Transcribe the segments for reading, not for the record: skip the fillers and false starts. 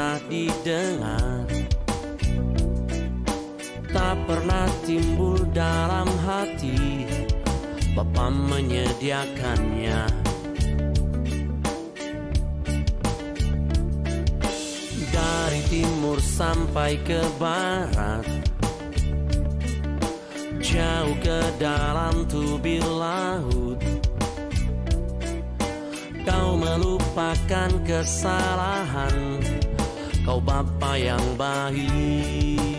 pernah didengar, tak pernah timbul dalam hati, Bapa menyediakannya. Dari timur sampai ke barat, jauh ke dalam tubir laut, Kau melupakan kesalahan, Kau Bapa yang baik.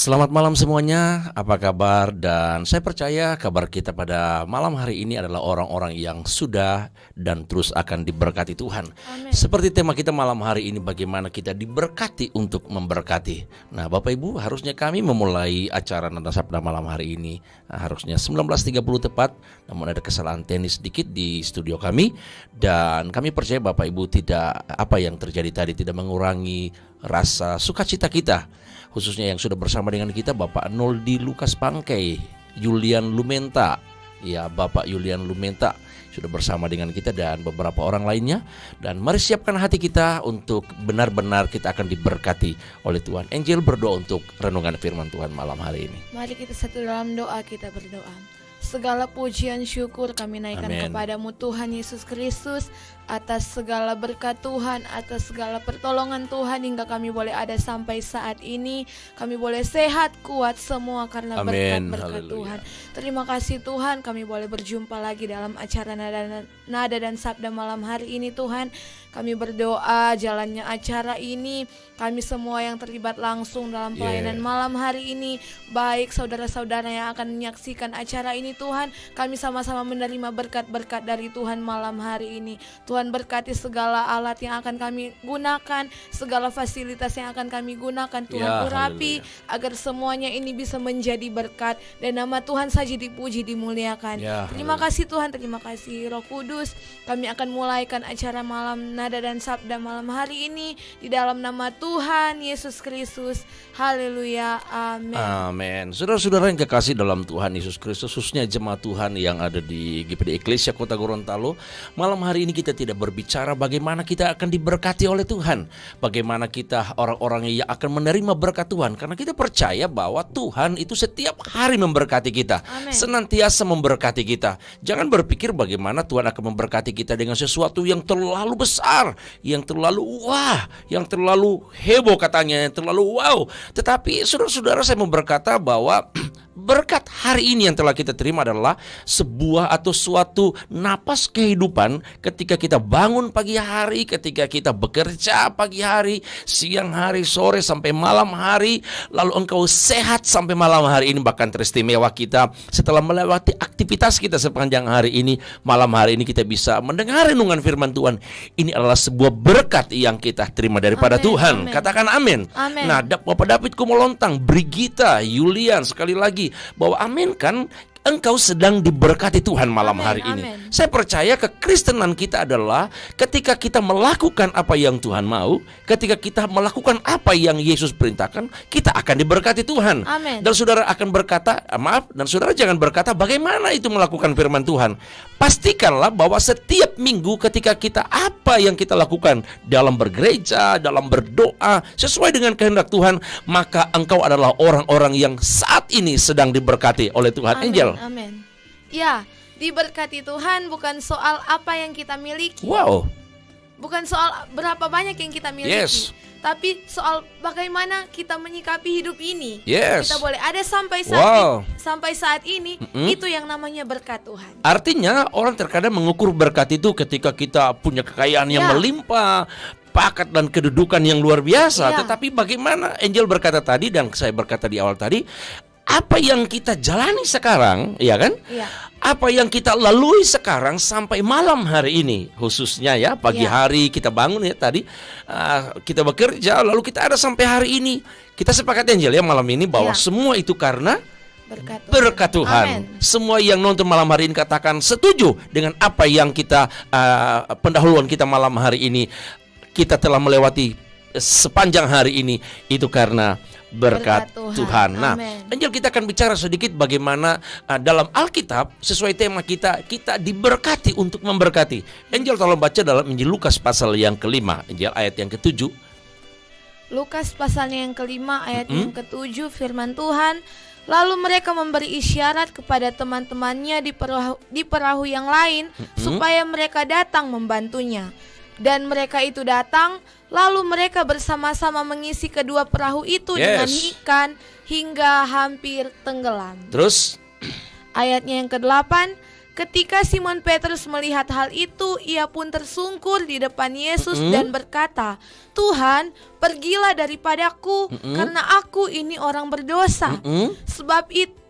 Selamat malam semuanya, apa kabar? Dan saya percaya kabar kita pada malam hari ini adalah orang-orang yang sudah dan terus akan diberkati Tuhan. Amen. Seperti tema kita malam hari ini, bagaimana kita diberkati untuk memberkati. Nah Bapak Ibu, harusnya kami memulai acara Nada Sabda malam hari ini harusnya 19.30 tepat, namun ada kesalahan teknis sedikit di studio kami. Dan kami percaya Bapak Ibu tidak, apa yang terjadi tadi tidak mengurangi rasa sukacita kita, khususnya yang sudah bersama dengan kita Bapak Noldi Lukas Pangkei, Julian Lumenta. Ya, Bapak Julian Lumenta sudah bersama dengan kita dan beberapa orang lainnya. Dan mari siapkan hati kita untuk benar-benar kita akan diberkati oleh Tuhan. Angel berdoa untuk renungan firman Tuhan malam hari ini. Mari kita satu dalam doa, kita berdoa. Segala pujian syukur kami naikkan Amen. kepadamu Tuhan Yesus Kristus. atas segala berkat Tuhan, atas segala pertolongan Tuhan hingga kami boleh ada sampai saat ini. Kami boleh sehat, kuat semua karena Amin. berkat-berkat Haleluya. Tuhan. Terima kasih Tuhan, kami boleh berjumpa lagi dalam acara Nada dan Sabda malam hari ini Tuhan. Kami berdoa jalannya acara ini, kami semua yang terlibat langsung dalam pelayanan malam hari ini, baik saudara-saudara yang akan menyaksikan acara ini Tuhan, kami sama-sama menerima berkat-berkat dari Tuhan malam hari ini. Tuhan berkati segala alat yang akan kami gunakan, segala fasilitas yang akan kami gunakan. Tuhan urapi agar semuanya ini bisa menjadi berkat dan nama Tuhan saja dipuji, dimuliakan. Terima kasih Tuhan, terima kasih Roh Kudus. Kami akan mulaikan acara malam Nada dan Sabda malam hari ini di dalam nama Tuhan Yesus Kristus. Haleluya, amin. Amin. Saudara-saudara yang kekasih dalam Tuhan Yesus Kristus, khususnya jemaat Tuhan yang ada di GPD Eklesia Kota Gorontalo, malam hari ini kita tidak berbicara bagaimana kita akan diberkati oleh Tuhan, bagaimana kita orang-orang yang akan menerima berkat Tuhan, karena kita percaya bahwa Tuhan itu setiap hari memberkati kita. Amin. Senantiasa memberkati kita. Jangan berpikir bagaimana Tuhan akan memberkati kita dengan sesuatu yang terlalu besar, yang terlalu wah, yang terlalu heboh katanya, yang terlalu wow. Tetapi saudara-saudara, saya mau berkata bahwa berkat hari ini yang telah kita terima adalah sebuah atau suatu napas kehidupan ketika kita bangun pagi hari, ketika kita bekerja pagi hari, siang hari, sore sampai malam hari, lalu engkau sehat sampai malam hari ini. Bahkan teristimewa kita setelah melewati aktivitas kita sepanjang hari ini, malam hari ini kita bisa mendengar renungan firman Tuhan. Ini adalah sebuah berkat yang kita terima daripada Tuhan. Katakan amin. Nah, Bapak David Kumolontang, Brigita, Yulian, sekali lagi bahwa amin kan, engkau sedang diberkati Tuhan malam hari ini. Saya percaya kekristenan kita adalah ketika kita melakukan apa yang Tuhan mau, ketika kita melakukan apa yang Yesus perintahkan, kita akan diberkati Tuhan. Dan saudara akan berkata, dan saudara jangan berkata bagaimana itu melakukan firman Tuhan. Pastikanlah bahwa setiap minggu ketika kita apa yang kita lakukan dalam bergereja, dalam berdoa sesuai dengan kehendak Tuhan, maka engkau adalah orang-orang yang saat ini sedang diberkati oleh Tuhan. Angel. Amin. Ya, diberkati Tuhan bukan soal apa yang kita miliki. Wow. Bukan soal berapa banyak yang kita miliki. Yes. Tapi soal bagaimana kita menyikapi hidup ini. Yes. Kita boleh ada sampai saat ini, itu yang namanya berkat Tuhan. Artinya orang terkadang mengukur berkat itu ketika kita punya kekayaan yang melimpah, pangkat dan kedudukan yang luar biasa. Tetapi bagaimana Angel berkata tadi dan saya berkata di awal tadi, apa yang kita jalani sekarang, ya kan? Apa yang kita lalui sekarang sampai malam hari ini, khususnya ya pagi hari kita bangun ya tadi, kita bekerja, lalu kita ada sampai hari ini. Kita sepakat Angel ya malam ini bahwa semua itu karena berkat Tuhan. Semua yang nonton malam hari ini katakan setuju dengan apa yang kita pendahuluan kita malam hari ini. Kita telah melewati sepanjang hari ini itu karena berkat Tuhan. Nah, Angel, kita akan bicara sedikit bagaimana dalam Alkitab sesuai tema kita diberkati untuk memberkati. Angel tolong baca dalam Injil Lukas pasal yang kelima, Angel, ayat yang ke-7. Lukas pasalnya yang kelima ayat yang ke-7, firman Tuhan. Lalu mereka memberi isyarat kepada teman-temannya di perahu yang lain supaya mereka datang membantunya. Dan mereka itu datang, lalu mereka bersama-sama mengisi kedua perahu itu dengan ikan hingga hampir tenggelam. Terus ayatnya yang ke-8, ketika Simon Petrus melihat hal itu, ia pun tersungkur di depan Yesus dan berkata, Tuhan, pergilah daripadaku, karena aku ini orang berdosa.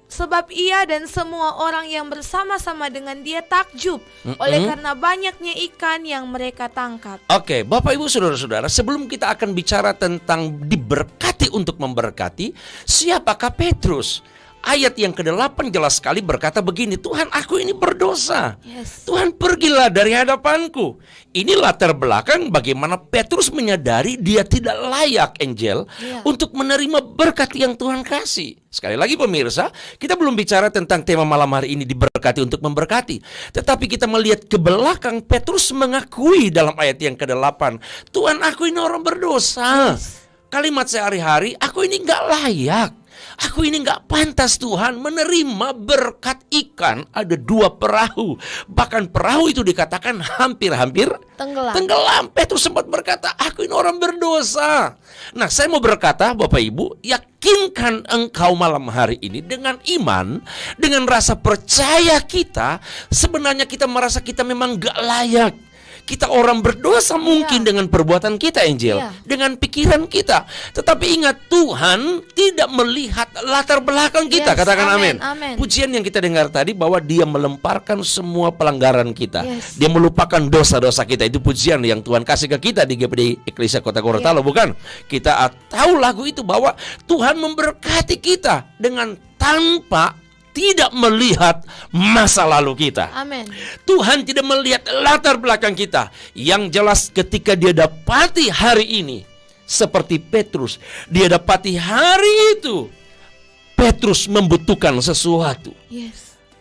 Sebab ia dan semua orang yang bersama-sama dengan dia takjub oleh karena banyaknya ikan yang mereka tangkap. Oke, Bapak Ibu Saudara-saudara, sebelum kita akan bicara tentang diberkati untuk memberkati, siapakah Petrus? Ayat yang ke-8 jelas sekali berkata begini, Tuhan, aku ini berdosa. Tuhan, pergilah dari hadapanku. Ini latar belakang bagaimana Petrus menyadari dia tidak layak, Angel, untuk menerima berkat yang Tuhan kasih. Sekali lagi pemirsa, kita belum bicara tentang tema malam hari ini diberkati untuk memberkati. Tetapi kita melihat ke belakang, Petrus mengakui dalam ayat yang ke-8, Tuhan, aku ini orang berdosa. Kalimat sehari-hari, aku ini gak layak. Aku ini nggak pantas Tuhan menerima berkat ikan. Ada 2 perahu. Bahkan perahu itu dikatakan hampir-hampir tenggelam. Petrus sempat berkata, aku ini orang berdosa. Nah, saya mau berkata, Bapak Ibu, yakinkan engkau malam hari ini dengan iman, dengan rasa percaya kita, sebenarnya kita merasa kita memang gak layak. Kita orang berdosa mungkin dengan perbuatan kita, Angel, dengan pikiran kita. Tetapi ingat, Tuhan tidak melihat latar belakang kita. Katakan amin. Pujian yang kita dengar tadi bahwa Dia melemparkan semua pelanggaran kita. Dia melupakan dosa-dosa kita. Itu pujian yang Tuhan kasih ke kita di GPD Eklesia Kota Gorontalo, bukan? Kita tahu lagu itu bahwa Tuhan memberkati kita dengan tanpa tidak melihat masa lalu kita. Amin. Tuhan tidak melihat latar belakang kita. Yang jelas ketika Dia dapati hari ini, seperti Petrus, Dia dapati hari itu Petrus membutuhkan sesuatu.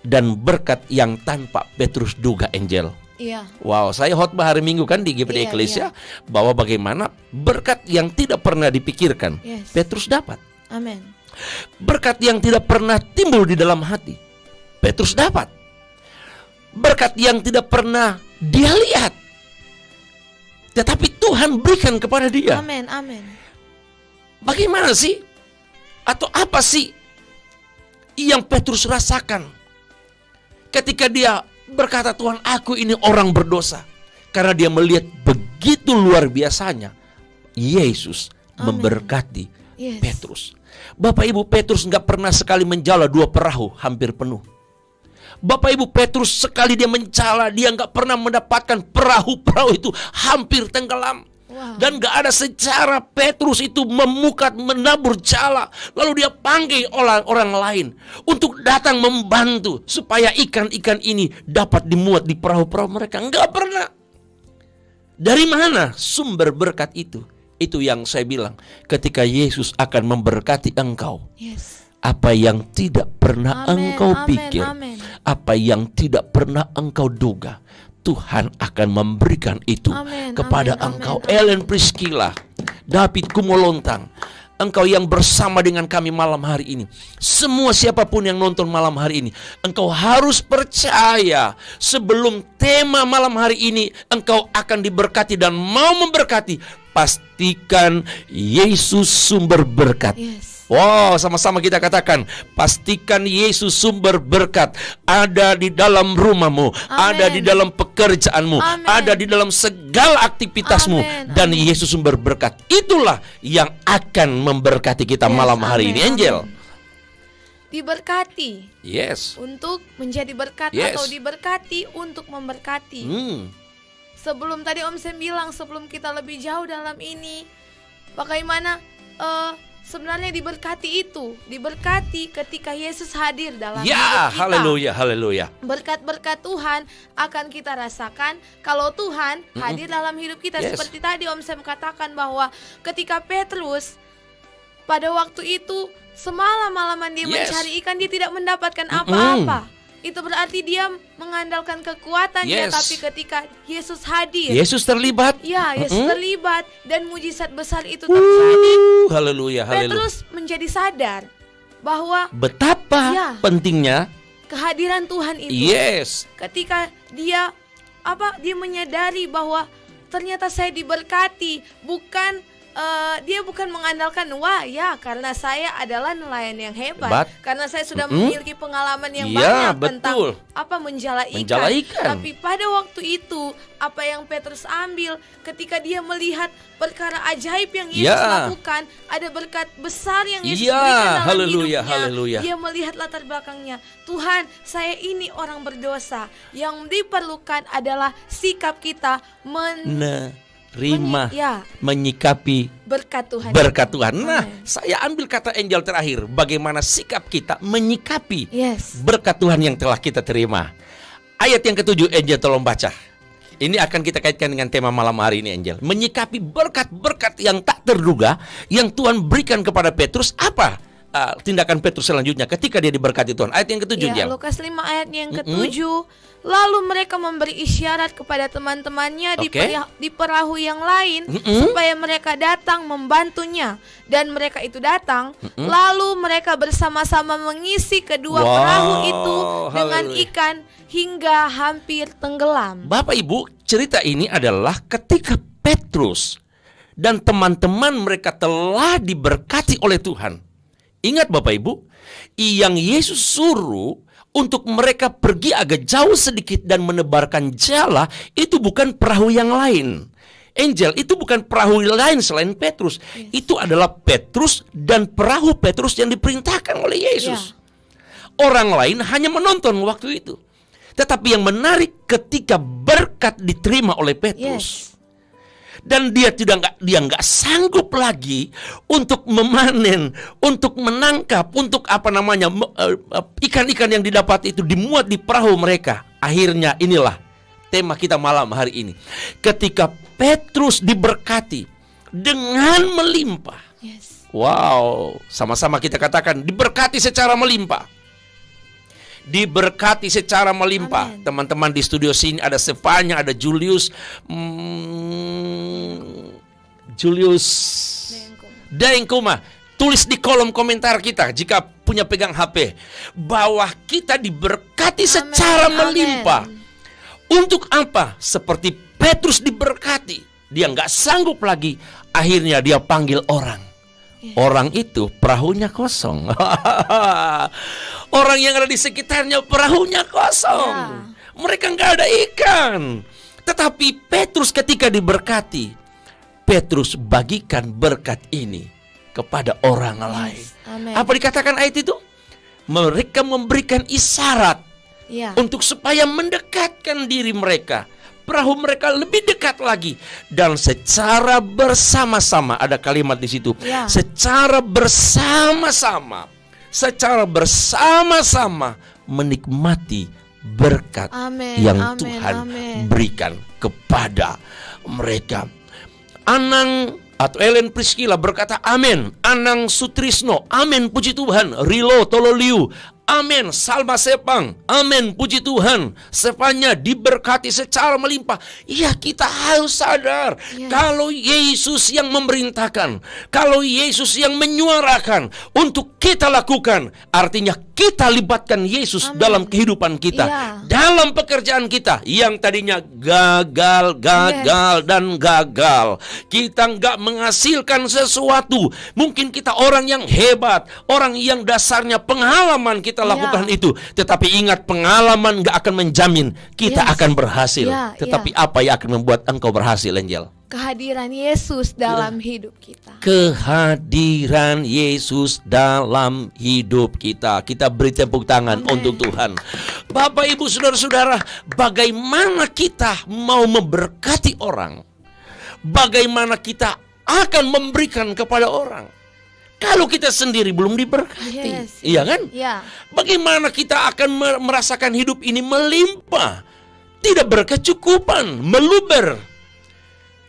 Dan berkat yang tanpa Petrus duga, Angel. Wow, saya khotbah hari Minggu kan di GPD Eklesia bahwa bagaimana berkat yang tidak pernah dipikirkan Petrus dapat. Amin. Berkat yang tidak pernah timbul di dalam hati Petrus dapat. Berkat yang tidak pernah dia lihat, tetapi Tuhan berikan kepada dia. Amin, amin. Bagaimana sih? Atau apa sih yang Petrus rasakan ketika dia berkata, Tuhan, aku ini orang berdosa? Karena dia melihat begitu luar biasanya Yesus memberkati Petrus. Bapak Ibu, Petrus nggak pernah sekali menjala 2 perahu hampir penuh. Bapak Ibu, Petrus sekali dia menjala, dia nggak pernah mendapatkan perahu-perahu itu hampir tenggelam. Dan gak ada secara Petrus itu memukat, menabur jala, lalu dia panggil orang lain untuk datang membantu supaya ikan-ikan ini dapat dimuat di perahu-perahu mereka. Nggak pernah. Dari mana sumber berkat itu? Itu yang saya bilang, ketika Yesus akan memberkati engkau, apa yang tidak pernah engkau pikir, apa yang tidak pernah engkau duga, Tuhan akan memberikan itu kepada engkau. Ellen Priscilla, David Kumolontang, engkau yang bersama dengan kami malam hari ini, semua siapapun yang nonton malam hari ini, engkau harus percaya sebelum tema malam hari ini engkau akan diberkati dan mau memberkati. Pastikan Yesus sumber berkat. Wow, sama-sama kita katakan, pastikan Yesus sumber berkat ada di dalam rumahmu, ada di dalam pekerjaanmu, ada di dalam segala aktivitasmu, dan Yesus sumber berkat. Itulah yang akan memberkati kita malam hari ini, Angel. Diberkati. Untuk menjadi berkat atau diberkati untuk memberkati. Sebelum tadi Om Sam bilang, sebelum kita lebih jauh dalam ini, bagaimana sebenarnya diberkati itu? Diberkati ketika Yesus hadir dalam hidup kita. Haleluya, haleluya. Berkat-berkat Tuhan akan kita rasakan kalau Tuhan hadir dalam hidup kita. Seperti tadi Om Sam katakan bahwa ketika Petrus pada waktu itu semalam-malaman dia mencari ikan, dia tidak mendapatkan apa-apa. Itu berarti dia mengandalkan kekuatannya, tapi ketika Yesus hadir, Yesus terlibat. Yesus terlibat dan mujizat besar itu terjadi. Haleluya, haleluya. Petrus menjadi sadar bahwa betapa pentingnya kehadiran Tuhan itu. Ketika dia menyadari bahwa ternyata saya diberkati, dia bukan mengandalkan karena saya adalah nelayan yang hebat, karena saya sudah memiliki pengalaman yang banyak tentang menjala ikan. Tapi pada waktu itu apa yang Petrus ambil ketika dia melihat perkara ajaib yang Yesus lakukan, ada berkat besar yang Yesus berikan dalam hidupnya. Dia melihat latar belakangnya. Tuhan, saya ini orang berdosa. Yang diperlukan adalah sikap kita menyikapi berkat Tuhan. Nah, saya ambil kata Angel terakhir, bagaimana sikap kita menyikapi berkat Tuhan yang telah kita terima. Ayat yang ke-7, Angel tolong baca. Ini akan kita kaitkan dengan tema malam hari ini, Angel. Menyikapi berkat-berkat yang tak terduga yang Tuhan berikan kepada Petrus apa? tindakan Petrus selanjutnya ketika dia diberkati Tuhan. Ayat yang ke-7, Ya, Jel. Lukas 5 ayatnya yang ke-7. Lalu mereka memberi isyarat kepada teman-temannya di perahu yang lain supaya mereka datang membantunya. Dan mereka itu datang, lalu mereka bersama-sama mengisi kedua perahu itu dengan ikan hingga hampir tenggelam. Bapak Ibu, cerita ini adalah ketika Petrus dan teman-teman mereka telah diberkati oleh Tuhan. Ingat Bapak Ibu, yang Yesus suruh untuk mereka pergi agak jauh sedikit dan menebarkan jala, itu bukan perahu yang lain. Angel, itu bukan perahu lain selain Petrus. Itu adalah Petrus dan perahu Petrus yang diperintahkan oleh Yesus. Orang lain hanya menonton waktu itu. Tetapi yang menarik ketika berkat diterima oleh Petrus. Dan dia nggak sanggup lagi untuk memanen, untuk menangkap, untuk ikan-ikan yang didapat itu dimuat di perahu mereka. Akhirnya inilah tema kita malam hari ini. Ketika Petrus diberkati dengan melimpah. Wow, sama-sama kita katakan diberkati secara melimpah. Diberkati secara melimpah. Teman-teman di studio sini ada Stefania, ada Julius Daengkuma. Tulis di kolom komentar kita jika punya pegang HP bahwa kita diberkati secara melimpah. Untuk apa? Seperti Petrus diberkati, dia nggak sanggup lagi. Akhirnya dia panggil orang. Orang itu perahunya kosong. Orang yang ada di sekitarnya perahunya kosong. Mereka nggak ada ikan. Tetapi Petrus ketika diberkati, Petrus bagikan berkat ini kepada orang lain. Apa dikatakan ayat itu? Mereka memberikan isyarat untuk supaya mendekatkan diri mereka. Perahu mereka lebih dekat lagi. Dan secara bersama-sama, ada kalimat di situ. Secara bersama-sama menikmati berkat yang Tuhan berikan kepada mereka. Anang atau Ellen Priscilla berkata amin. Anang Sutrisno, amin, puji Tuhan. Rilo Tololiu, amin. Salma Sepang, amin, puji Tuhan. Stefania diberkati secara melimpah. Ya, kita harus sadar kalau Yesus yang memerintahkan, kalau Yesus yang menyuarakan untuk kita lakukan, artinya kita libatkan Yesus dalam kehidupan kita, dalam pekerjaan kita yang tadinya gagal dan gagal. Kita nggak menghasilkan sesuatu. Mungkin kita orang yang hebat, orang yang dasarnya pengalaman kita lakukan itu. Tetapi ingat, pengalaman gak akan menjamin kita akan berhasil. Tetapi apa yang akan membuat engkau berhasil, Angel? Kehadiran Yesus dalam hidup kita. Kehadiran Yesus dalam hidup kita. Kita beri tepuk tangan untuk Tuhan. Bapak, Ibu, saudara-saudara, bagaimana kita mau memberkati orang? Bagaimana kita akan memberikan kepada orang kalau kita sendiri belum diberkati? Iya kan? Bagaimana kita akan merasakan hidup ini melimpah, tidak berkecukupan, meluber?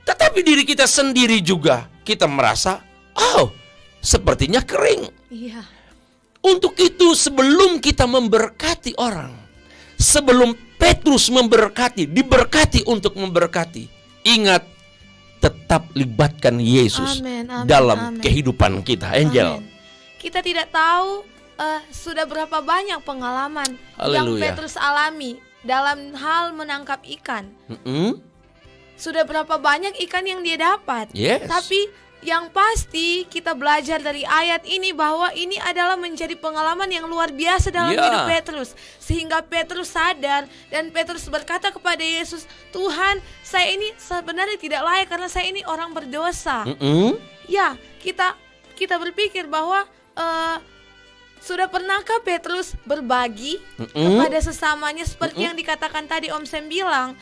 Tetapi diri kita sendiri juga kita merasa, sepertinya kering. Untuk itu sebelum kita memberkati orang, sebelum Petrus diberkati untuk memberkati, ingat, tetap libatkan Yesus dalam kehidupan kita, Angel. Kita tidak tahu sudah berapa banyak pengalaman yang Petrus alami dalam hal menangkap ikan. Sudah berapa banyak ikan yang dia dapat. Tapi yang pasti kita belajar dari ayat ini bahwa ini adalah menjadi pengalaman yang luar biasa dalam hidup Petrus. Sehingga Petrus sadar dan Petrus berkata kepada Yesus, Tuhan, saya ini sebenarnya tidak layak karena saya ini orang berdosa. Ya, kita berpikir bahwa sudah pernahkah Petrus berbagi kepada sesamanya seperti yang dikatakan tadi Om Sam bilang?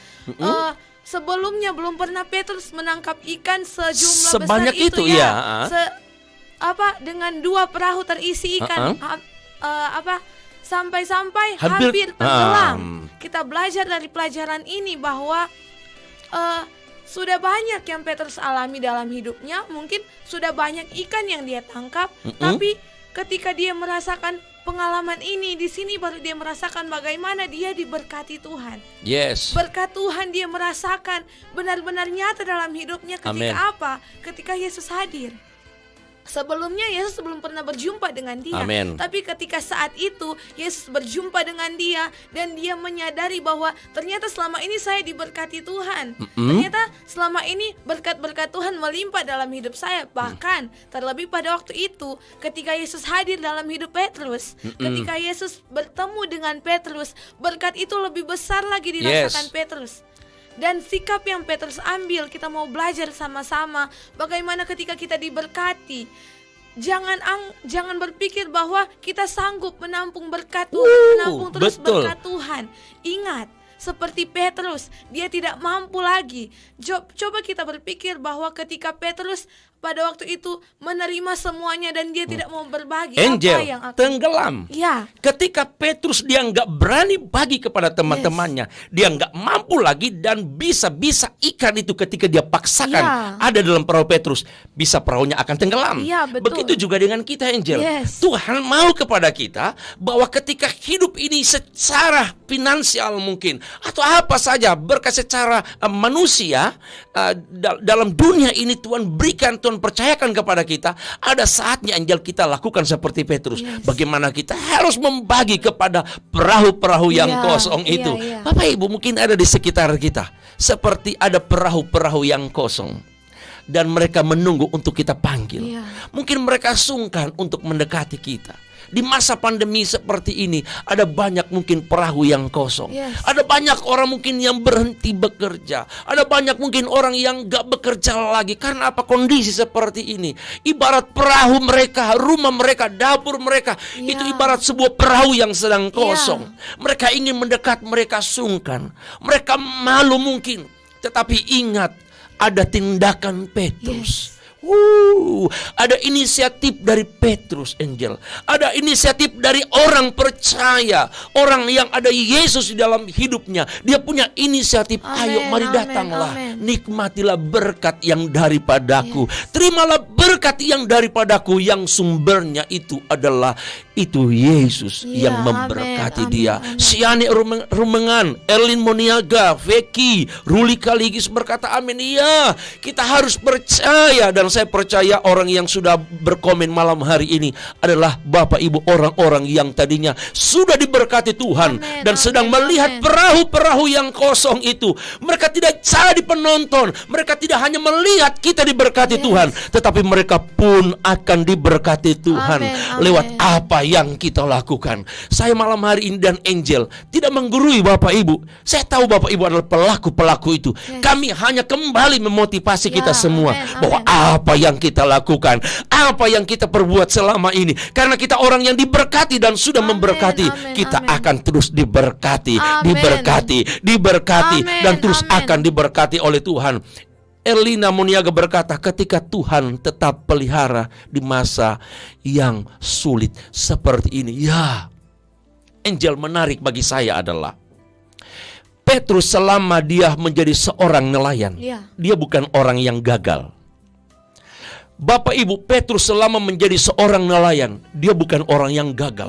Sebelumnya belum pernah Petrus menangkap ikan sejumlah sebanyak besar itu dengan 2 perahu terisi ikan, sampai-sampai hampir tenggelam. Kita belajar dari pelajaran ini bahwa sudah banyak yang Petrus alami dalam hidupnya. Mungkin sudah banyak ikan yang dia tangkap, tapi ketika dia merasakan pengalaman ini, di sini baru dia merasakan bagaimana dia diberkati Tuhan. Yes. Berkat Tuhan dia merasakan benar-benar nyata dalam hidupnya ketika Amen. apa? Ketika Yesus hadir. Sebelumnya Yesus belum pernah berjumpa dengan dia. Amen. Tapi ketika saat itu Yesus berjumpa dengan dia, dan dia menyadari bahwa ternyata selama ini saya diberkati Tuhan. Ternyata selama ini berkat-berkat Tuhan melimpah dalam hidup saya. Bahkan terlebih pada waktu itu ketika Yesus hadir dalam hidup Petrus, ketika Yesus bertemu dengan Petrus, berkat itu lebih besar lagi dirasakan Petrus. Dan sikap yang Petrus ambil, kita mau belajar sama-sama bagaimana ketika kita diberkati. Jangan berpikir bahwa kita sanggup menampung berkat Tuhan, menampung terus betul. berkat Tuhan. Ingat, seperti Petrus, dia tidak mampu lagi. Coba kita berpikir bahwa ketika Petrus pada waktu itu menerima semuanya dan dia tidak mau berbagi, Angel apa yang akan tenggelam. Ya. Ketika Petrus dia nggak berani bagi kepada teman-temannya, dia nggak mampu lagi, dan bisa-bisa ikan itu ketika dia paksakan ada dalam perahu Petrus, bisa perahunya akan tenggelam. Ya, betul. Begitu juga dengan kita, Angel. Tuhan mau kepada kita bahwa ketika hidup ini secara finansial mungkin atau apa saja berkat secara manusia dalam dunia ini Tuhan berikan, Tuhan percayakan kepada kita, ada saatnya Angel kita lakukan seperti Petrus. Bagaimana kita harus membagi kepada perahu-perahu yang kosong itu. Bapak Ibu mungkin ada di sekitar kita seperti ada perahu-perahu yang kosong, dan mereka menunggu untuk kita panggil. Mungkin mereka sungkan untuk mendekati kita. Di masa pandemi seperti ini ada banyak mungkin perahu yang kosong. Ada banyak orang mungkin yang berhenti bekerja. Ada banyak mungkin orang yang gak bekerja lagi. Karena apa? Kondisi seperti ini. Ibarat perahu mereka, rumah mereka, dapur mereka, itu ibarat sebuah perahu yang sedang kosong. Mereka ingin mendekat, mereka sungkan, mereka malu mungkin. Tetapi ingat, ada tindakan Petrus. Ada inisiatif dari Petrus, Angel. Ada inisiatif dari orang percaya, orang yang ada Yesus di dalam hidupnya. Dia punya inisiatif. Ayo mari datanglah, nikmatilah berkat yang daripadaku. Terimalah berkat yang daripadaku, yang sumbernya itu adalah itu Yesus yang memberkati dia. Siane Rumengan, Erlin Moniaga, Veki, Ruli Kaligis berkata amin. Iya, kita harus percaya, dan saya percaya orang yang sudah berkomen malam hari ini adalah Bapak Ibu, orang-orang yang tadinya sudah diberkati Tuhan dan sedang melihat perahu-perahu yang kosong itu. Mereka tidak jadi penonton, mereka tidak hanya melihat kita diberkati Tuhan, tetapi mereka pun akan diberkati Tuhan lewat apa yang kita lakukan. Saya malam hari ini dan Angel tidak menggurui Bapak Ibu. Saya tahu Bapak Ibu adalah pelaku-pelaku itu. Kami hanya kembali memotivasi kita semua bahwa apa yang kita lakukan, apa yang kita perbuat selama ini, karena kita orang yang diberkati dan sudah memberkati, kita akan terus diberkati, diberkati, dan terus akan diberkati oleh Tuhan. Erlina Moniaga berkata, ketika Tuhan tetap pelihara di masa yang sulit seperti ini. Ya, Angel, menarik bagi saya adalah Petrus selama dia menjadi seorang nelayan, dia bukan orang yang gagal. Bapak Ibu, Petrus selama menjadi seorang nelayan, dia bukan orang yang gagal.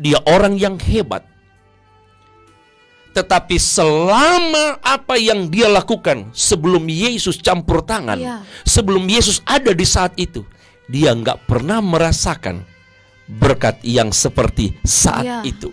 Dia orang yang hebat. Tetapi selama apa yang dia lakukan sebelum Yesus campur tangan, sebelum Yesus ada di saat itu, dia nggak pernah merasakan berkat yang seperti saat itu.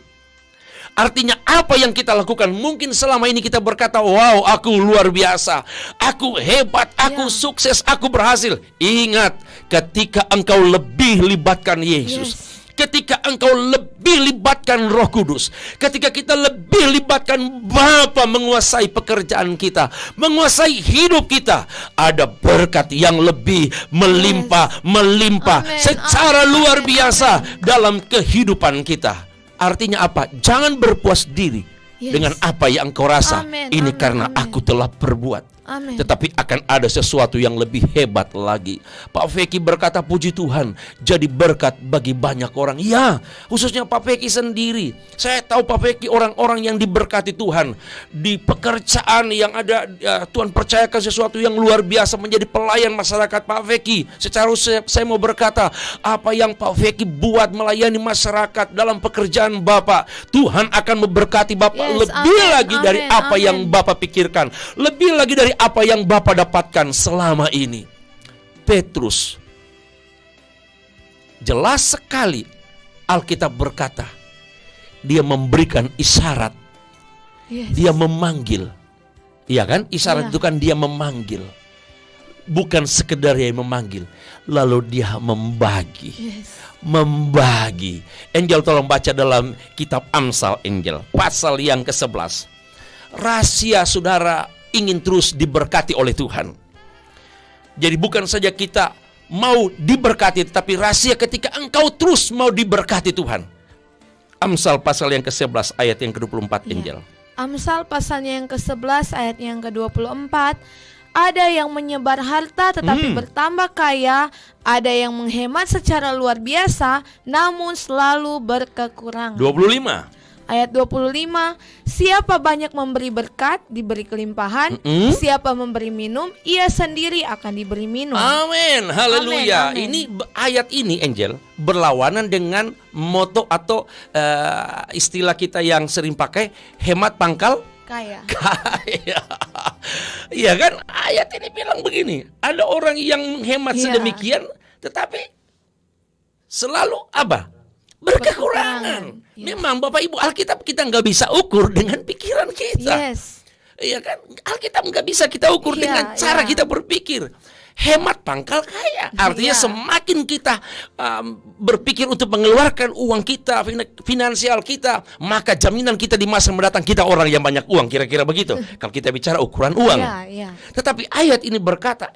Artinya apa yang kita lakukan, mungkin selama ini kita berkata, wow, aku luar biasa, aku hebat, aku sukses, aku berhasil. Ingat, ketika engkau lebih libatkan Yesus, ketika engkau lebih libatkan Roh Kudus, ketika kita lebih libatkan Bapa menguasai pekerjaan kita, menguasai hidup kita, ada berkat yang lebih melimpah secara luar biasa dalam kehidupan kita. Artinya apa? Jangan berpuas diri dengan apa yang engkau rasa. Ini karena aku telah perbuat. Amin. Tetapi akan ada sesuatu yang lebih hebat lagi. Pak Feki berkata, puji Tuhan, jadi berkat bagi banyak orang. Ya, khususnya Pak Feki sendiri. Saya tahu Pak Feki orang-orang yang diberkati Tuhan. Di pekerjaan yang ada, Tuhan percayakan sesuatu yang luar biasa menjadi pelayan masyarakat Pak Feki. Secara saya mau berkata, apa yang Pak Feki buat melayani masyarakat dalam pekerjaan Bapak, Tuhan akan memberkati Bapak lebih lagi dari apa yang Bapak pikirkan, lebih lagi dari apa yang Bapak dapatkan selama ini. Petrus, jelas sekali Alkitab berkata, dia memberikan isyarat, dia memanggil. Iya kan? Isyarat itu kan dia memanggil, bukan sekedar dia memanggil, lalu dia membagi. Membagi. Angel tolong baca dalam kitab Amsal, Angel, pasal yang ke-11. Rahasia saudara ingin terus diberkati oleh Tuhan. Jadi bukan saja kita mau diberkati, tetapi rahasia ketika engkau terus mau diberkati Tuhan. Amsal pasal yang ke-11 ayat yang ke-24, Angel. Amsal pasalnya yang ke-11 ayat yang ke-24. Ada yang menyebar harta tetapi bertambah kaya, ada yang menghemat secara luar biasa namun selalu berkekurangan. 25. Ayat 25, siapa banyak memberi berkat, diberi kelimpahan. Siapa memberi minum, ia sendiri akan diberi minum. Amin, haleluya. Amin. Ini ayat ini, Angel, berlawanan dengan moto atau istilah kita yang sering pakai, hemat pangkal kaya. Iya kan, ayat ini bilang begini, ada orang yang hemat sedemikian, tetapi selalu apa? Berkekurangan. Memang Bapak Ibu, Alkitab kita nggak bisa ukur dengan pikiran kita. Iya kan, Alkitab nggak bisa kita ukur dengan cara kita berpikir. Hemat pangkal kaya, artinya semakin kita berpikir untuk mengeluarkan uang kita, finansial kita, maka jaminan kita di masa mendatang kita orang yang banyak uang, kira-kira begitu. Kalau kita bicara ukuran uang. Tetapi ayat ini berkata,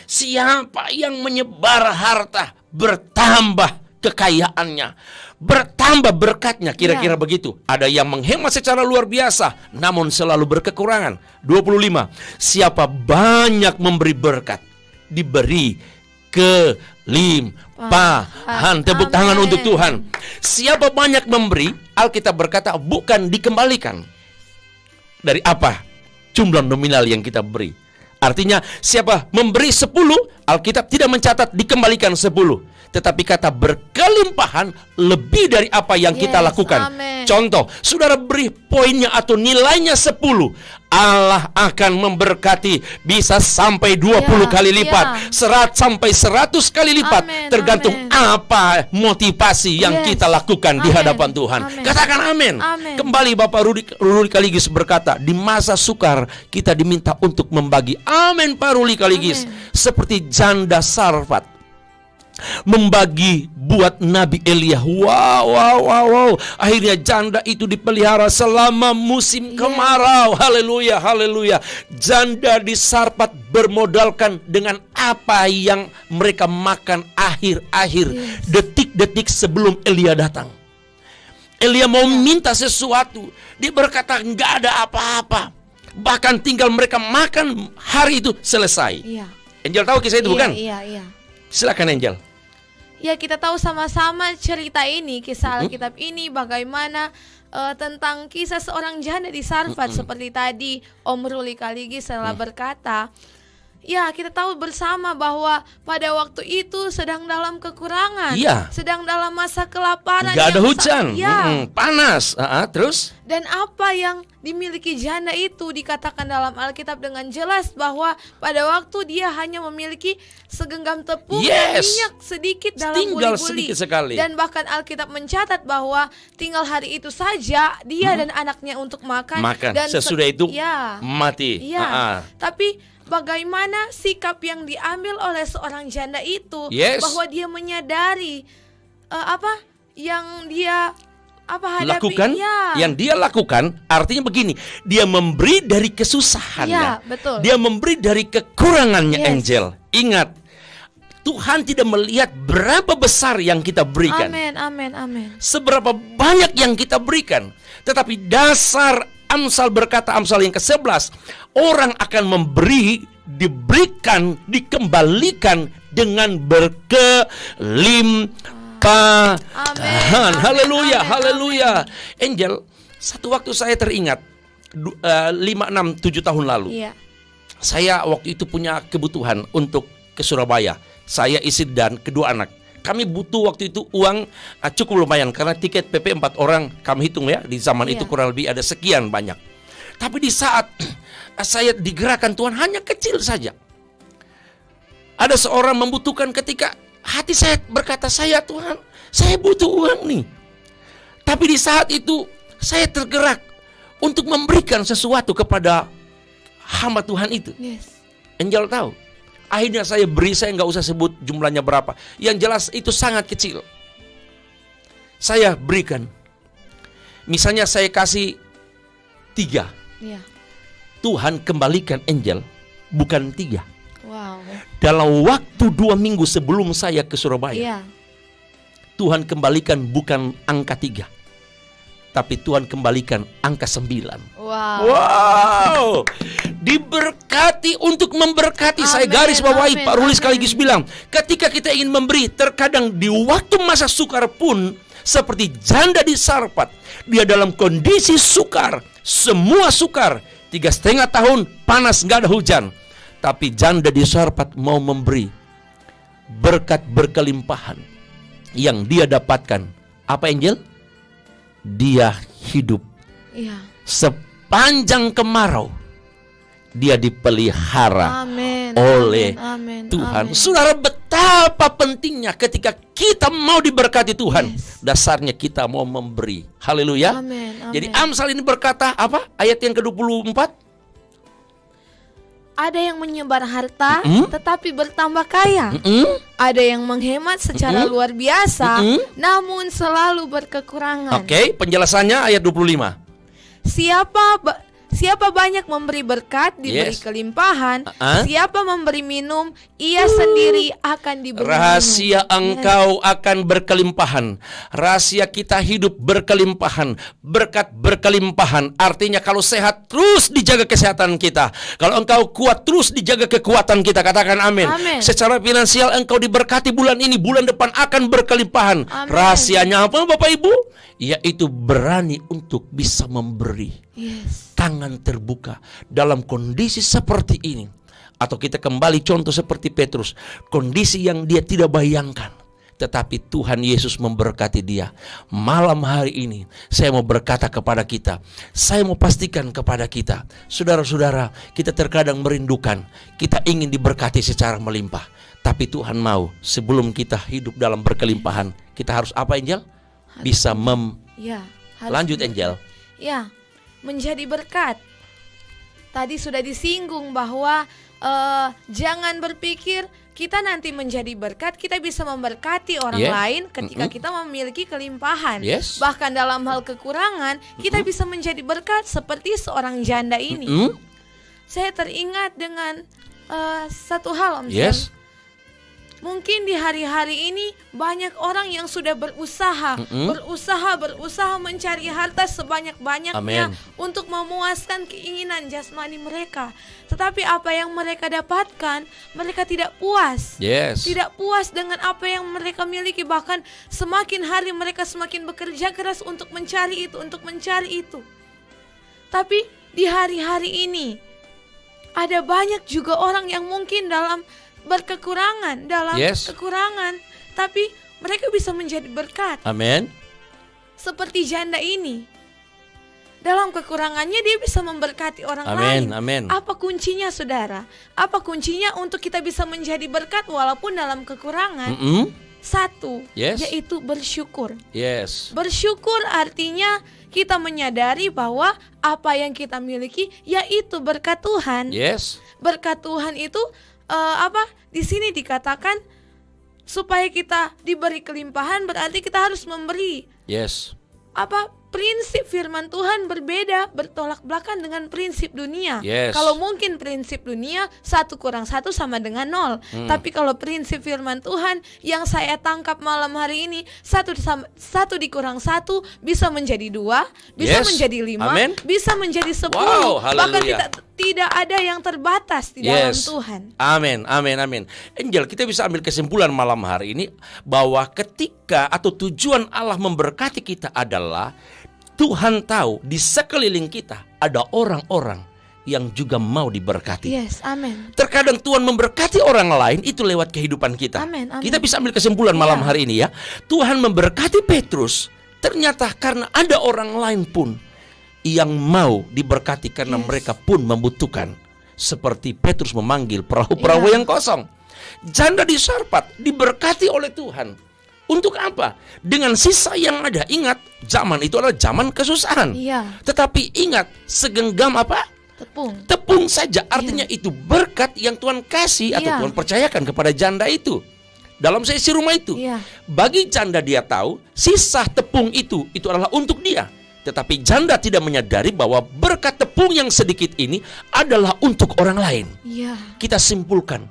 siapa yang menyebar harta, bertambah kekayaannya, bertambah berkatnya, kira-kira begitu. Ada yang menghemat secara luar biasa namun selalu berkekurangan. 25. Siapa banyak memberi berkat, diberi kelimpahan. Tepuk tangan untuk Tuhan. Siapa banyak memberi, Alkitab berkata bukan dikembalikan. Dari apa? Jumlah nominal yang kita beri. Artinya siapa memberi 10, Alkitab tidak mencatat dikembalikan 10, tetapi kata berkelimpahan lebih dari apa yang kita lakukan. Contoh, saudara beri poinnya atau nilainya 10, Allah akan memberkati bisa sampai 20 kali lipat, 100 sampai 100 kali lipat, tergantung apa motivasi yang kita lakukan di hadapan Tuhan. Katakan amin. Kembali Bapak Ruli Kaligis berkata, di masa sukar kita diminta untuk membagi. Amin Pak Ruli Kaligis. Seperti janda Sarfat membagi buat Nabi Elia. Wow. Akhirnya janda itu dipelihara selama musim kemarau. Haleluya, haleluya. Janda di Sarfat bermodalkan dengan apa yang mereka makan akhir-akhir detik-detik sebelum Elia datang. Elia mau minta sesuatu, dia berkata nggak ada apa-apa. Bahkan tinggal mereka makan, hari itu selesai. Angel tahu kisah itu bukan? Iya. Silakan Angel. Ya, kita tahu sama-sama cerita ini, kisah Alkitab ini bagaimana tentang kisah seorang janda di Sarfat. Seperti tadi Om Ruli Kaligis telah berkata, ya kita tahu bersama bahwa pada waktu itu sedang dalam kekurangan, sedang dalam masa kelaparan, gak ada hujan, panas, terus? Dan apa yang dimiliki janda itu dikatakan dalam Alkitab dengan jelas bahwa pada waktu dia hanya memiliki segenggam tepung dan minyak sedikit dalam buli-buli. Dan bahkan Alkitab mencatat bahwa tinggal hari itu saja dia dan anaknya untuk makan. Dan sesudah itu mati. Tapi bagaimana sikap yang diambil oleh seorang janda itu, bahwa dia menyadari apa yang dia lakukan, yang dia lakukan, artinya begini, dia memberi dari kesusahannya, dia memberi dari kekurangannya. Angel, ingat, Tuhan tidak melihat berapa besar yang kita berikan, amin, amin, amin, seberapa banyak yang kita berikan, tetapi dasar Amsal berkata, Amsal yang ke-11, orang akan memberi, diberikan, dikembalikan dengan berkelimpahan. Haleluya, haleluya. Angel, satu waktu saya teringat 5, 6, 7 tahun lalu. Iya. Saya waktu itu punya kebutuhan untuk ke Surabaya. Saya, istri dan kedua anak. Kami butuh waktu itu uang cukup lumayan karena tiket PP 4 orang kami hitung ya, di zaman itu kurang lebih ada sekian banyak. Tapi di saat saya digerakkan Tuhan hanya kecil saja. Ada seorang membutuhkan ketika hati saya berkata, saya Tuhan, saya butuh uang nih. Tapi di saat itu saya tergerak untuk memberikan sesuatu kepada hamba Tuhan itu. Yes. Angel tahu. Akhirnya saya beri, saya nggak usah sebut jumlahnya berapa. Yang jelas itu sangat kecil. Saya berikan. Misalnya saya kasih 3. Iya. Tuhan kembalikan Angel bukan 3. Wow. Dalam waktu 2 minggu sebelum saya ke Surabaya, Iya. Tuhan kembalikan bukan angka 3, tapi Tuhan kembalikan angka 9. Wow. Wow. Diberkati untuk memberkati. Saya Amin, garis bawahi, amin, Pak Ruli amin. sekaligus bilang, ketika kita ingin memberi, terkadang di waktu masa sukar pun seperti janda di Sarfat, dia dalam kondisi sukar, semua sukar, 3,5 tahun panas, nggak ada hujan, tapi janda di Sarfat mau memberi berkat berkelimpahan yang dia dapatkan. Apa, Angel? Dia hidup Iya. sepanjang kemarau. Dia dipelihara Amin. oleh Amin. Tuhan. Amin. Saudara, betapa pentingnya ketika kita mau diberkati Tuhan. Yes. Dasarnya kita mau memberi. Haleluya. Amin. Amin. Jadi Amsal ini berkata apa? Ayat yang ke-24. Ada yang menyebar harta Mm-mm. tetapi bertambah kaya. Ada yang menghemat secara luar biasa namun selalu berkekurangan. Oke, penjelasannya ayat 25. Siapa banyak memberi berkat diberi Yes. kelimpahan. Uh-uh. Siapa memberi minum ia sendiri akan diberi Rahasia minum. engkau akan berkelimpahan. Rahasia kita hidup berkelimpahan. Berkat berkelimpahan. Artinya kalau sehat, terus dijaga kesehatan kita. Kalau engkau kuat, terus dijaga kekuatan kita. Katakan amin. Amin. Secara finansial engkau diberkati bulan ini, bulan depan akan berkelimpahan. Amin. Rahasianya apa, Bapak Ibu? Yaitu berani untuk bisa memberi. Yes. Tangan terbuka dalam kondisi seperti ini. Atau kita kembali contoh seperti Petrus, kondisi yang dia tidak bayangkan, tetapi Tuhan Yesus memberkati dia. Malam hari ini saya mau berkata kepada kita, saya mau pastikan kepada kita, saudara-saudara, kita terkadang merindukan, kita ingin diberkati secara melimpah. Tapi Tuhan mau sebelum kita hidup dalam berkelimpahan, kita harus apa, Angel? Bisa Ya, harus lanjut, Angel. Ya, menjadi berkat. Tadi sudah disinggung bahwa jangan berpikir kita nanti menjadi berkat, kita bisa memberkati orang Yeah. lain ketika kita memiliki kelimpahan. Yes. Bahkan dalam hal kekurangan, kita bisa menjadi berkat seperti seorang janda ini. Saya teringat dengan satu hal, Om Sam. Yes. Mungkin di hari-hari ini banyak orang yang sudah berusaha mencari harta sebanyak-banyaknya Amen. untuk memuaskan keinginan jasmani mereka. Tetapi apa yang mereka dapatkan, mereka tidak puas. Yes. Tidak puas dengan apa yang mereka miliki, bahkan semakin hari mereka semakin bekerja keras untuk mencari itu. Tapi di hari-hari ini ada banyak juga orang yang mungkin dalam Yes. kekurangan, tapi mereka bisa menjadi berkat. Amin. Seperti janda ini, dalam kekurangannya dia bisa memberkati orang Amin, lain. amin. Apa kuncinya, saudara? Apa kuncinya untuk kita bisa menjadi berkat walaupun dalam kekurangan? Satu, Yes. yaitu bersyukur. Yes. Bersyukur artinya kita menyadari bahwa apa yang kita miliki yaitu berkat Tuhan. Yes. Berkat Tuhan itu di sini dikatakan supaya kita diberi kelimpahan berarti kita harus memberi. Yes. prinsip firman Tuhan berbeda, bertolak belakang dengan prinsip dunia. Yes. Kalau mungkin prinsip dunia 1 kurang 1 sama dengan 0. Tapi kalau prinsip firman Tuhan yang saya tangkap malam hari ini, 1 dikurang 1 bisa menjadi 2, bisa Yes. menjadi 5, Amen. bisa menjadi 10. Wow, Bahkan haleluya. tidak ada yang terbatas di dalam Tuhan. Amin, amin, amin. Angel, kita bisa ambil kesimpulan malam hari ini bahwa ketika atau tujuan Allah memberkati kita adalah Tuhan tahu di sekeliling kita ada orang-orang yang juga mau diberkati. Yes, amin. Terkadang Tuhan memberkati orang lain itu lewat kehidupan kita. Amin, amin. Kita bisa ambil kesimpulan malam hari ini ya. Tuhan memberkati Petrus ternyata karena ada orang lain pun yang mau diberkati karena Yes. mereka pun membutuhkan. Seperti Petrus memanggil perahu-perahu yang kosong. Janda di Sarfat diberkati oleh Tuhan. Untuk apa? Dengan sisa yang ada. Ingat, zaman itu adalah zaman kesusahan. Iya. Tetapi ingat, segenggam apa? Tepung. Tepung saja. Artinya itu berkat yang Tuhan kasih atau Iya. Tuhan percayakan kepada janda itu. Dalam seisi rumah itu. Iya. Bagi janda dia tahu sisa tepung itu adalah untuk dia. Tetapi janda tidak menyadari bahwa berkat tepung yang sedikit ini adalah untuk orang lain. Iya. Kita simpulkan,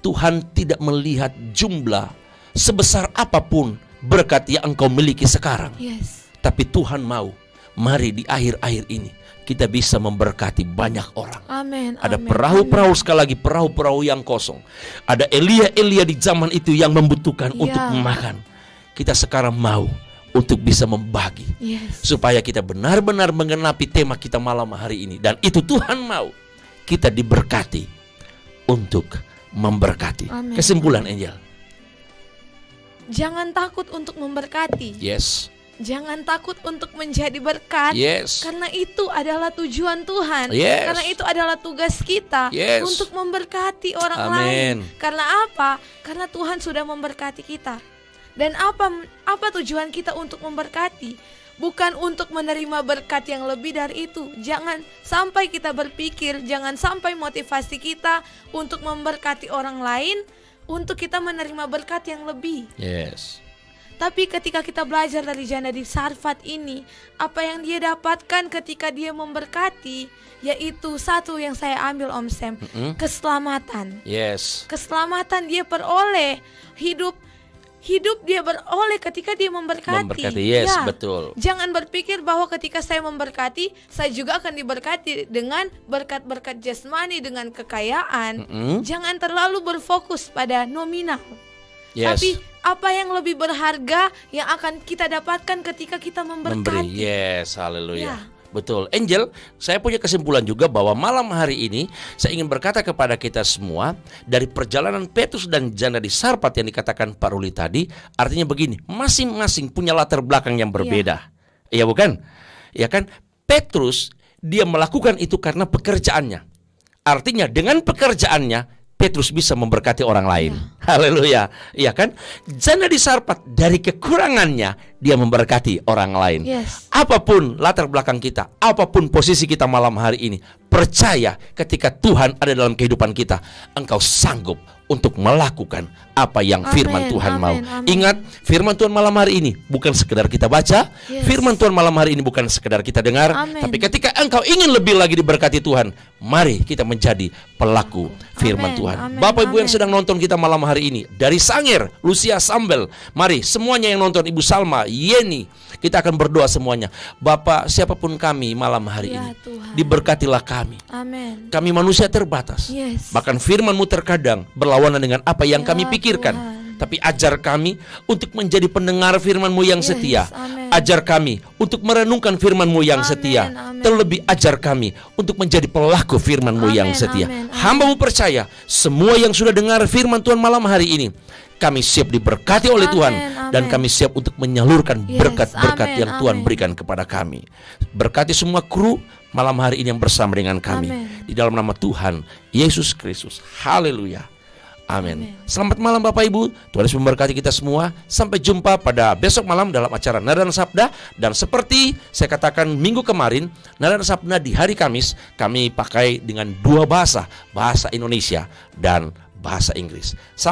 Tuhan tidak melihat jumlah sebesar apapun berkat yang engkau miliki sekarang. Yes. Tapi Tuhan mau, mari di akhir-akhir ini kita bisa memberkati banyak orang. Amin. Ada amin, perahu-perahu, amin. sekali lagi perahu-perahu yang kosong. Ada Elia di zaman itu yang membutuhkan Iya. untuk makan. Kita sekarang mau untuk bisa membagi. Yes. Supaya kita benar-benar menggenapi tema kita malam hari ini. Dan itu Tuhan mau kita diberkati untuk memberkati. Amin. Kesimpulan Angel. Jangan takut untuk memberkati. Yes. Jangan takut untuk menjadi berkat. Yes. Karena itu adalah tujuan Tuhan. Yes. Karena itu adalah tugas kita Yes. untuk memberkati orang Amin. lain. Karena apa? Karena Tuhan sudah memberkati kita. Dan apa tujuan kita untuk memberkati? Bukan untuk menerima berkat yang lebih dari itu. Jangan sampai kita berpikir, jangan sampai motivasi kita untuk memberkati orang lain untuk kita menerima berkat yang lebih. Yes. Tapi ketika kita belajar dari janda di Sarfat ini, apa yang dia dapatkan ketika dia memberkati, yaitu satu yang saya ambil Om Sam, keselamatan. Yes. Keselamatan dia peroleh, hidup dia beroleh ketika dia memberkati. Memberkati, yes, Ya. betul. Jangan berpikir bahwa ketika saya memberkati, saya juga akan diberkati dengan berkat-berkat jasmani, dengan kekayaan. Jangan terlalu berfokus pada nominal. Yes. Tapi apa yang lebih berharga yang akan kita dapatkan ketika kita Memberi. memberkati. Yes, haleluya. Ya. Betul. Angel, saya punya kesimpulan juga bahwa malam hari ini saya ingin berkata kepada kita semua, dari perjalanan Petrus dan janda di Sarfat yang dikatakan Pak Ruli tadi, artinya begini, masing-masing punya latar belakang yang berbeda. Iya bukan? Ya kan? Petrus dia melakukan itu karena pekerjaannya. Artinya dengan pekerjaannya Petrus bisa memberkati orang lain. Haleluya. Iya kan? Janda di Sarfat dari kekurangannya dia memberkati orang lain. Yes. Apapun latar belakang kita, apapun posisi kita malam hari ini, percaya ketika Tuhan ada dalam kehidupan kita, engkau sanggup untuk melakukan apa yang Amin, firman Tuhan mau. amin, amin. Ingat, firman Tuhan malam hari ini bukan sekedar kita baca, Yes. firman Tuhan malam hari ini bukan sekedar kita dengar, Amin. tapi ketika engkau ingin lebih lagi diberkati Tuhan, mari kita menjadi pelaku firman Amin, Tuhan. amin, Bapak Ibu yang amin. sedang nonton kita malam hari ini, dari Sangir, Lucia Sambel, mari semuanya yang nonton, Ibu Salma, Yeni, kita akan berdoa semuanya. Bapak, siapapun kami malam hari Ya, ini, Tuhan. diberkatilah kami. Amin. Kami manusia terbatas. Yes. Bahkan firman-Mu terkadang berlawanan dengan apa yang Ya, kami pikirkan. Tuhan. Tapi ajar kami untuk menjadi pendengar firman-Mu yang Yes, setia. amin. Ajar kami untuk merenungkan firman-Mu yang Amin, setia. amin. Terlebih ajar kami untuk menjadi pelaku firman-Mu yang Amin, setia. amin, amin. Hamba-Mu percaya semua yang sudah dengar firman Tuhan malam hari ini, kami siap diberkati oleh Amin, Tuhan. Dan amin. kami siap untuk menyalurkan Yes, berkat-berkat amin, yang Tuhan amin. berikan kepada kami. Berkati semua kru malam hari ini yang bersama dengan kami. Amin. Di dalam nama Tuhan Yesus Kristus. Haleluya. Amin. Amin. Selamat malam Bapak Ibu. Tuhan Yesus memberkati kita semua. Sampai jumpa pada besok malam dalam acara Nada dan Sabda. Dan seperti saya katakan minggu kemarin, Nada dan Sabda di hari Kamis kami pakai dengan dua bahasa, bahasa Indonesia dan bahasa Inggris. Sampai